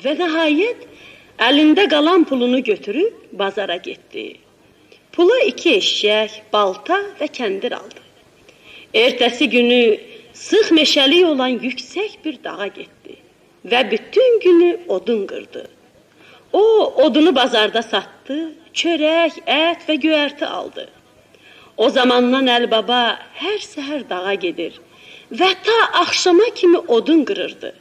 Və nəhayət əlində qalan pulunu götürüb bazara getdi. Pula 2 eşşək, balta və kəndir aldı. Ertəsi günü sıx meşəlik olan yüksək bir dağa getdi və bütün günü odun qırdı. O, odunu bazarda satdı, çörək, ət və göyərti aldı. O zamandan Əlibaba hər səhər dağa gedir və ta axşama kimi odun qırırdı.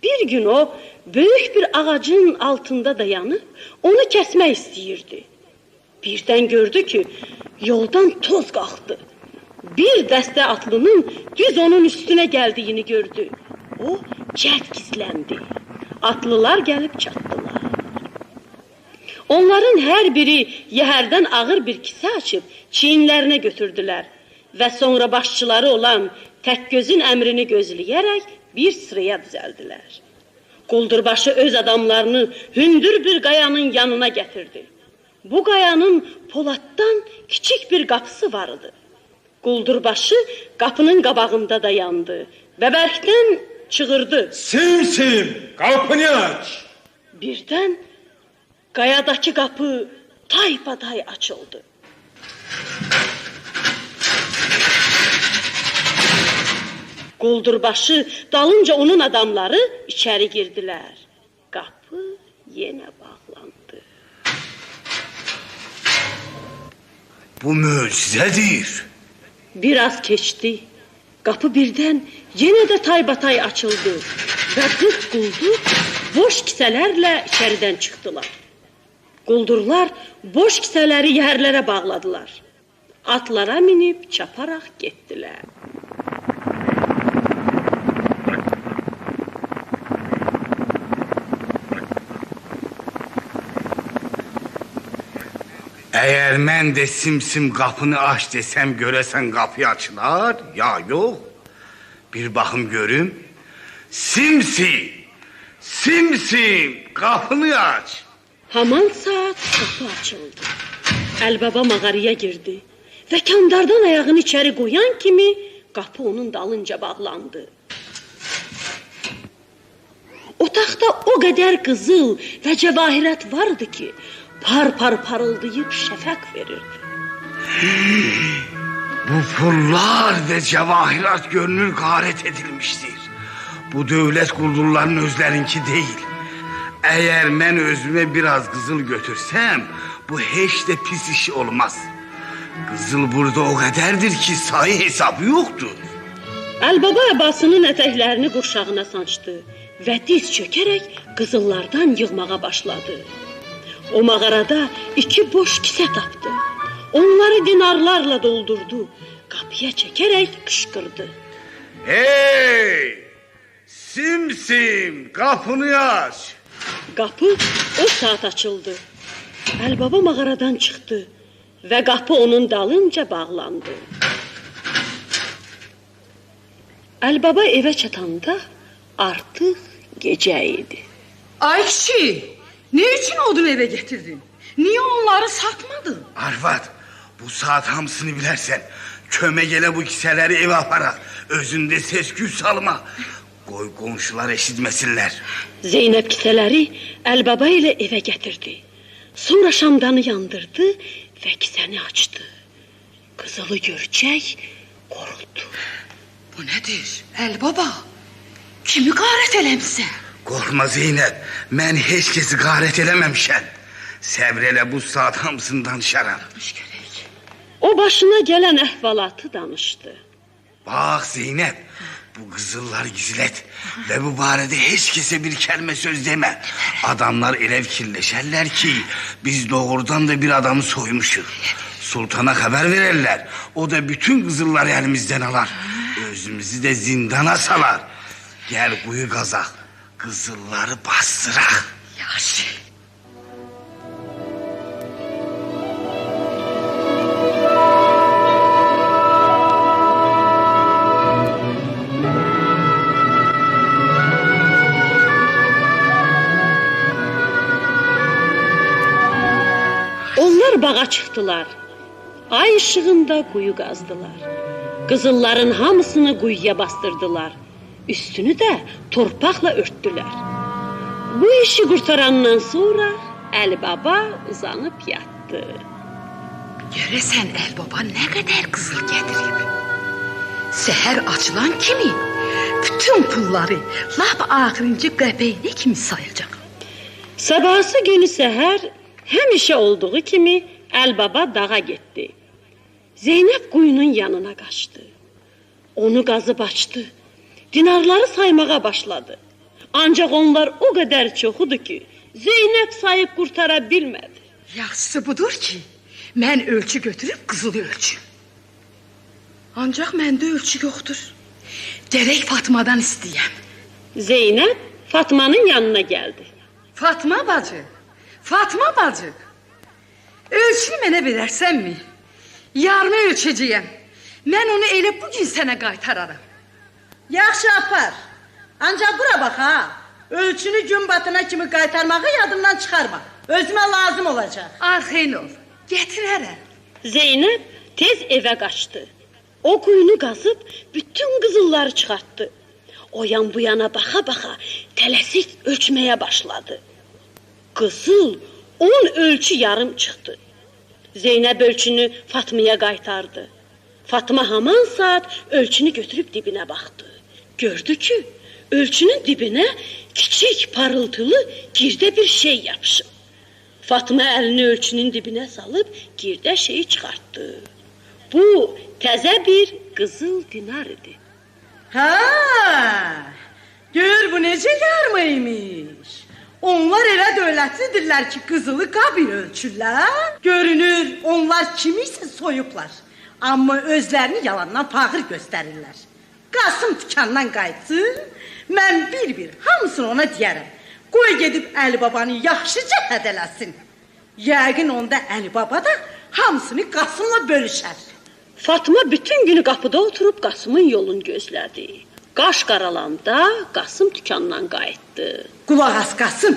Bir gün o, böyük bir ağacın altında dayanıb, onu kəsmək istəyirdi. Birdən gördü ki, yoldan toz qalxdı. Bir dəstə atlının düz onun üstünə gəldiyini gördü. O, cəld gizləndi. Atlılar gəlib çatdılar. Onların hər biri yəhərdən ağır bir kisə açıb çiyinlərinə götürdülər və sonra başçıları olan Təkgözün əmrini gözləyərək bir sıraya düzəldilər. Quldurbaşı öz adamlarını hündür bir qayanın yanına gətirdi. Bu qayanın poladdan kiçik bir qapısı var idi. Quldurbaşı qapının qabağında dayandı və bərkdən çığırdı. Simsim, qapını aç! Birdən qayadakı qapı taybatay açıldı. Quldurbaşı dalınca onun adamları içəri girdilər. Qapı yenə bağlandı. Bu möcüzədir. Biraz keçdi. Qapı birdən yenə də taybatay açıldı və 40 quldur boş kisələrlə içəridən çıxdılar. Quldurlar boş kisələri yerlərə bağladılar. Atlara minib çaparaq getdilər. Əgər mən də simsim qapını aç desəm, görəsən qapı açılar, ya yox. Bir baxım görüm. Simsim, simsim, qapını aç. Haman saat qapı açıldı. Əlibaba mağaraya girdi və kandardan ayağını içəri qoyan kimi qapı onun dalınca bağlandı. Otaqda o qədər qızıl və cəvahirət vardı ki, par-par parıldayıb şəfəq verirdi. Bu pullar və cəvahirat görünür qarət edilmişdir. Bu dövlət quldurların özlərinki deyil. Əgər mən özümə biraz qızıl götürsəm, bu heç də pis iş olmaz. Qızıl burada o qədərdir ki, sayı hesabı yoxdur. Əlibaba əbasının ətəklərini qurşağına sancdı və diz çökərək qızıllardan yığmağa başladı. O mağarada 2 boş kisə tapdı. Onları dinarlarla doldurdu. Qapıya çəkərək qışqırdı. Hey! Simsim, qapını aç! Qapı o saat açıldı. Əlibaba mağaradan çıxdı və qapı onun dalınca bağlandı. Əlibaba evə çatanda artıq gecə idi. Ay kişi! Ne için odun eve getirdin? Niye onları satmadın? Arvad, bu saat hamısını bilərsən. Kömək elə bu kisələri evə aparaq. Özündə səs-küy salma. Qoy qonşular eşitməsinlər. Zeynəb kisələri Əlibaba ilə evə gətirdi. Sonra şamdanı yandırdı və kisəni açdı. Qızılı görcək qoruldu. Bu nedir? Əlibaba, kimi qarət eləmsən? Qorxma Zeynəb, mən heç kəsi qarət eləməmişəm. Səbr elə, bu saat hamısını danışaram. O başına gələn əhvalatı danışdı. Bax Zeynəb, bu qızılları gizlət və bu barədə heç kəsə bir kəlmə söz demə. Adamlar elə fikirləşərlər ki, biz doğrudan da bir adamı soymuşuq. Sultana xəbər verərlər, o da bütün qızılları əlimizdən alar. Özümüzü də zindana salar. Gəl quyu qazaq, qızılları bastıraq. Yaxşı. Onlar bağa çıxdılar. Ay ışığında quyu qazdılar. Qızılların hamısını quyuya bastırdılar. Üstünü də torpaqla örtdülər. Bu işi qurtarandan sonra Əli Baba uzanıb yatdı. Görəsən Əli Baba nə qədər qızıl gətirib. Səhər açılan kimi bütün pulları lap axırıncı qəpəyinə kimi sayacaq. Sabahsı günü səhər həmişə olduğu kimi Əli Baba dağa getdi. Zeynəb quyunun yanına qaçdı. Onu qazıb açdı. Dinarları saymağa başladı. Ancaq onlar o qədər çoxudur ki, Zeynəb sayıb qurtara bilmədi. Yaxşısı budur ki, mən ölçü götürüb qızılı ölçüm. Ancaq məndə ölçü yoxdur. Gərək Fatmadan istəyəm. Zeynəb Fatmanın yanına gəldi. Fatma bacı, Fatma bacı. Ölçünü mənə verərsənmi? Yarımı ölçəcəyəm. Mən onu elə bugün sənə qaytararam. Yaxşı apar. Ancaq bura bax ha. Ölçünü gün batına kimi qaytarmağı yadından çıxarma. Özümə lazım olacaq. Arxeyn ol, gətirərəm. Zeynəb tez evə qaçdı. O quyunu qazıb bütün qızılları çıxartdı. O yan bu yana baxa-baxa tələsik ölçməyə başladı. Qızıl 10 ölçü yarım çıxdı. Zeynəb ölçünü Fatmaya qaytardı. Fatma haman saat ölçünü götürüb dibinə baxdı. Gördü ki, ölçünün dibinə kiçik parıltılı girdə bir şey yapışıb. Fatma əlini ölçünün dibinə salıb girdə şeyi çıxartdı. Bu təzə bir qızıl dinar idi. Ha! Gör bu necə yarma imiş. Onlar elə dövlətlidirlər ki, qızılı qabil ölçürlər. Görünür, onlar kimisə soyublar. Amma özlərini yalandan fağır göstərirlər. Qasım dükandan qayıtsın, mən bir-bir hamısını ona deyərəm. Qoy gedib Əli Babanı yaxşıca hədələsin. Yəqin onda Əli Baba da hamısını Qasımla bölüşər. Fatma bütün günü qapıda oturub Qasımın yolunu gözlədi. Qaş qaralanda Qasım dükandan qayıtdı. Qulaq as Qasım,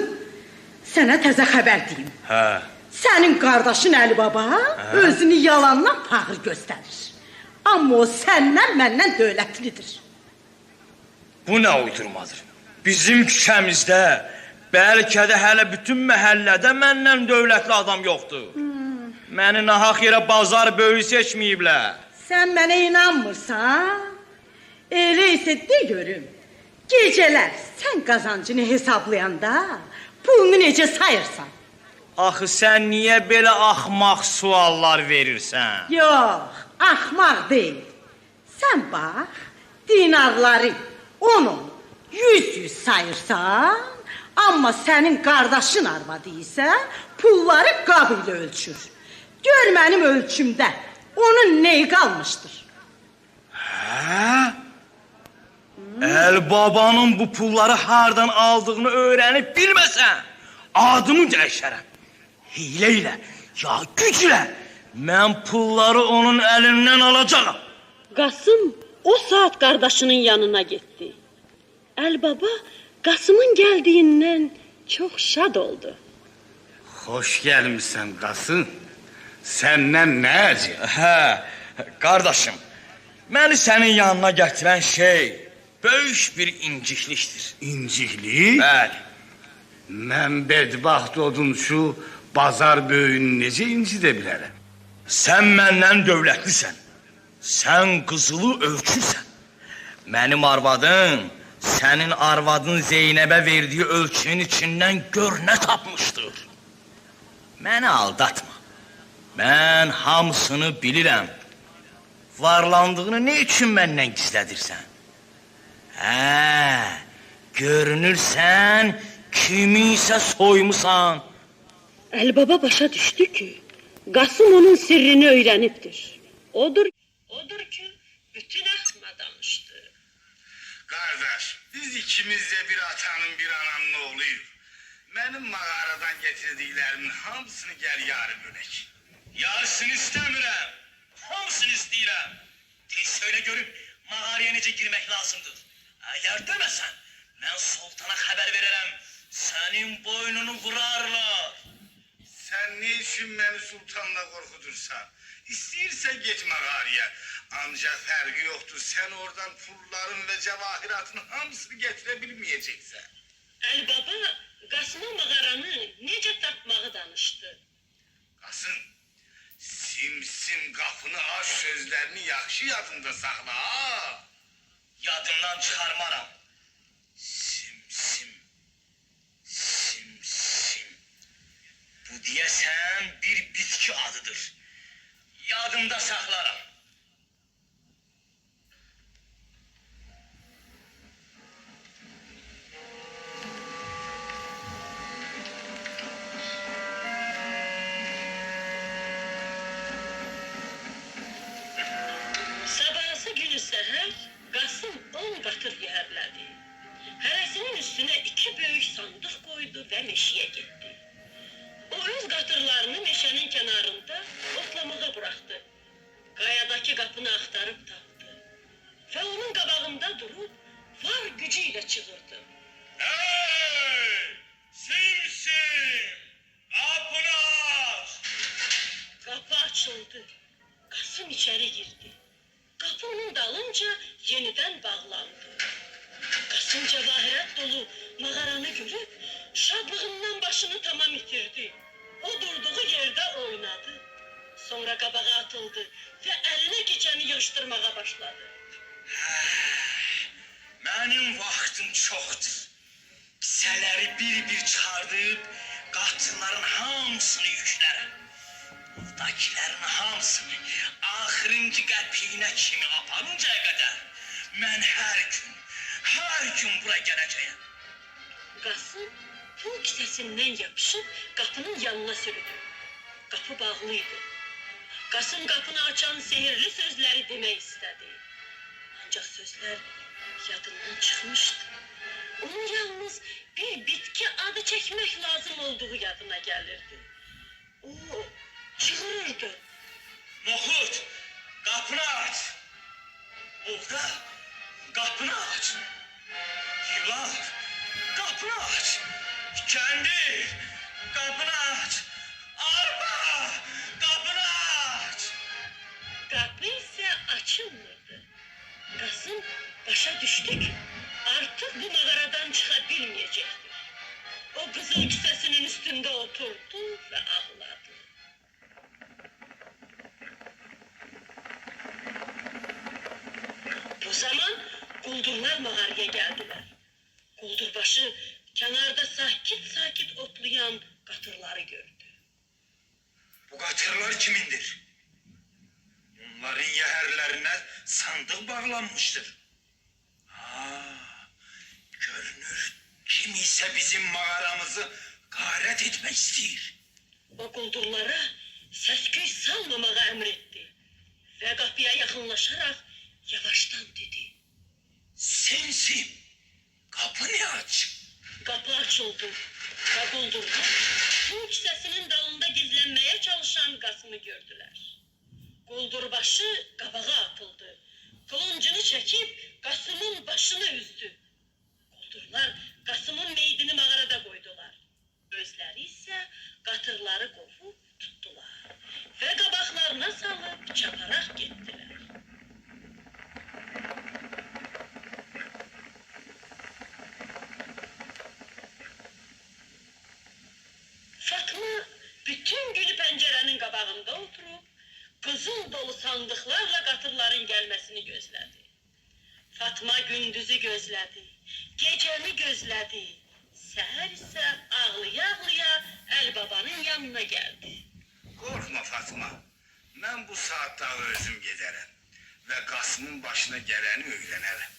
sənə təzə xəbər deyim. Hə. Sənin qardaşın Əli Baba özünü yalandan fağır göstərir. Amma o səndən məndən dövlətlidir. Bu nə uydurmadır? Bizim küçəmizdə, bəlkə də hələ bütün məhəllədə məndən dövlətli adam yoxdur. Məni nahaq yerə bazar böyük seçməyiblər. Sən mənə inanmırsan? Elə isə de görüm. Gecələr sən qazancını hesablayanda pulunu necə sayırsan? Axı sən niyə belə axmaq suallar verirsən? Yox, axmaq deyil. Sən bax, dinarları 10-10, 100-100 sayırsan, amma sənin qardaşın arvadı isə pulları qab ilə ölçür. Gör mənim ölçümdə onun neyi qalmışdır? Hə? Əli babanın bu pulları hardan aldığını öyrənib bilməsən, adımı dəyişərəm. Hiylə ilə, ya güclə mən pulları onun əlindən alacağam. Qasım o saat qardaşının yanına getdi. Əli Baba Qasımın gəldiyindən çox şad oldu. Xoş gəlmisən Qasım. Səndən nə əcəb? Hə, qardaşım, məni sənin yanına gətirən şey böyük bir inciklikdir. İnciklik? Bəli. Mən bədbaxt odunçu bazar böyüyünü necə incidə bilərəm? Sən məndən dövlətlisən. Sən qızılı ölçürsən. Mənim arvadım, sənin arvadın Zeynəbə verdiyi ölçünün içindən gör nə tapmışdır. Məni aldatma. Mən hamısını bilirəm. Varlandığını nə üçün məndən gizlədirsən? Hə, görünürsən kimisə soymusan. Əli Baba başa düşdü ki, Qasım onun sirrini öyrənibdir. Odur ki, bütün axma danışdı. Qardaş, biz ikimiz də bir atanın, bir ananın oğluyuq. Mənim mağaradan getirdiklərimin hamısını gəl yarı bölək. Yarısını istəmirəm. Hamısını istəyirəm. Tez söylə görüm, mağaraya necə girmək lazımdır. Əgər deməsən, mən sultana xəbər verərəm. Sənin boynunu vurarlar. Sən ne üçün məni sultanla qorxudursan? İstəyirsən get mağaraya. Ancaq fərqi yoxdur, sən oradan pulların və cəvahiratın hamısını gətirə bilməyəcəksən. Əli Baba sözlerini yaxşı yadında saxla ha. Yadımdan çıxarmaram. Simsim. Simsim. Bu deyəsən bir bitki adıdır. Yadımda saxlaram. Sabahsı günü səhər Qasım 10 qatır yəhərlədi. Hərəsinin üstünə 2 böyük sandıq qoydu və meşəyə getdi. O öz qatırlarını meşənin kənarında otlamağa buraxdı. Qayadakı qapını axtarıb tapdı. Və onun qabağında durub var gücü ilə çığırdı. Hey! Simsim! Qapını aç! Qapı açıldı. Qasım içəri girdi. Qapının dalınca yenidən bağlandı. Qasım cəvahirət dolu mağaranı görüb şadlığından başını tamam itirdi. O durduğu yerdə oynadı. Sonra qabağa atıldı və əlinə keçəni yığışdırmağa başladı. Mənim vaxtım çoxdur. Kisələri bir-bir çıxardıb qatırların hamısını yüklərəm. Buradakilərin hamısını axırıncı qəpiyinə kimi aparıncaya qədər mən hər gün bura gələcəyəm. Qasım pul kisəsindən yapışıb qapının yanına sürüdü. Qapı bağlıydı. Qasım qapını açan sehirli sözləri demək istədi. Ancaq sözlər yadından çıxmışdı. Onun yalnız bir bitki adı çəkmək lazım olduğu yadına gəlirdi. O çığırırdı. Noxud, qapını aç. Buğda, qapını aç. Yılan, qapını aç. Kəndir, qapını aç. Arpa, qapını aç. Qapı isə açılmırdı. Qasım başa düşdü ki, artıq bu mağaradan çıxa bilməyəcəkdir. O qızıl kisəsinin üstündə oturdu və ağladı. Bu zaman quldurlar mağaraya gəldilər. Quldurbaşı kənarda sakit-sakit otlayan qatırları gördü. Bu qatırlar kimindir? Onların yəhərlərinə sandıq bağlanmışdır. Görünür, kimisə bizim mağaramızı qarət etmək istəyir. O quldurlara səsküy salmamağa əmr etdi və qapıya yaxınlaşaraq yavaşdan dedi. Simsim, qapını aç. Qapı açıldı və quldurlar pul kisəsinin dalında gizlənməyə çalışan Qasımı gördülər. Quldurbaşı qabağa atıldı. Qılıncını çəkib Qasımın başını üzdü. Quldurlar Qasımın meyidini mağarada qoydular. Özləri isə qatırları qovub tutdular və qabaqlarına salıb çaparaq getdilər. Fatma bütün günü pəncərənin qabağında oturub qızıl dolu sandıqlarla qatırların gəlməsini gözlədi. Fatma gündüzü gözlədi, gecəni gözlədi. Səhər isə ağlaya-ağlaya Əl-babanın yanına gəldi. Qorxma Fatma. Mən bu saatda özüm gedərəm və Qasımın başına gələni öyrənərəm.